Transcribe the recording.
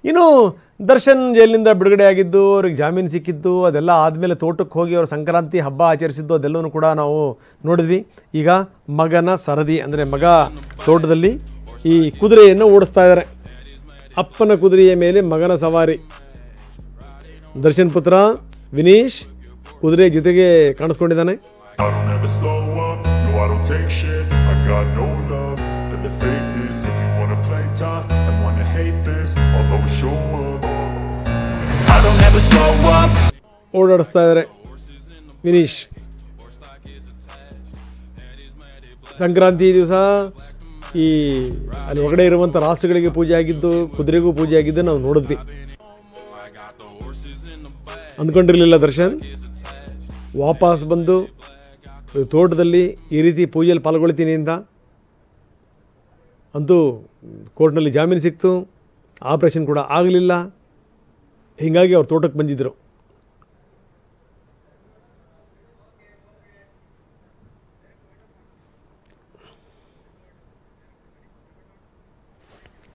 ಇನ್ನು ದರ್ಶನ್ ಜೈಲಿನಿಂದ ಬಿಡುಗಡೆ ಆಗಿದ್ದು, ಅವ್ರಿಗೆ ಜಾಮೀನು ಸಿಕ್ಕಿದ್ದು, ಅದೆಲ್ಲ ಆದಮೇಲೆ ತೋಟಕ್ಕೆ ಹೋಗಿ ಅವರು ಸಂಕ್ರಾಂತಿ ಹಬ್ಬ ಆಚರಿಸಿದ್ದು ಅದೆಲ್ಲವೂ ಕೂಡ ನಾವು ನೋಡಿದ್ವಿ. ಈಗ ಮಗನ ಸರದಿ ಅಂದರೆ ಮಗ ತೋಟದಲ್ಲಿ ಈ ಕುದುರೆಯನ್ನು ಓಡಿಸ್ತಾ ಇದ್ದಾರೆ. ಅಪ್ಪನ ಕುದುರೆಯ ಮೇಲೆ ಮಗನ ಸವಾರಿ. ದರ್ಶನ್ ಪುತ್ರ ವಿನೀಶ್ ಕುದುರೆ ಜೊತೆಗೆ ಕಾಣಿಸ್ಕೊಂಡಿದ್ದಾನೆ. ಓಡಾಡಿಸ್ತಾ ಇದ್ದಾರೆ ವಿನೀಶ್. ಸಂಕ್ರಾಂತಿ ದಿವಸ ಈ ಅಲ್ಲಿ ಒಳಗಡೆ ಇರುವಂಥ ರಾಸುಗಳಿಗೆ ಪೂಜೆ ಆಗಿದ್ದು, ಕುದುರೆಗೂ ಪೂಜೆ ಆಗಿದ್ದು ನಾವು ನೋಡಿದ್ವಿ. ಅಂದ್ಕೊಂಡಿರಲಿಲ್ಲ ದರ್ಶನ್ ವಾಪಸ್ ಬಂದು ತೋಟದಲ್ಲಿ ಈ ರೀತಿ ಪೂಜೆಯಲ್ಲಿ ಪಾಲ್ಗೊಳ್ತೀನಿ ಅಂತ. ಅಂತೂ ಕೋರ್ಟ್ನಲ್ಲಿ ಜಾಮೀನು ಸಿಕ್ತು, ಆಪ್ರೇಷನ್ ಕೂಡ ಆಗಲಿಲ್ಲ. ಹೀಗಾಗಿ ಅವ್ರು ತೋಟಕ್ಕೆ ಬಂದಿದ್ದರು.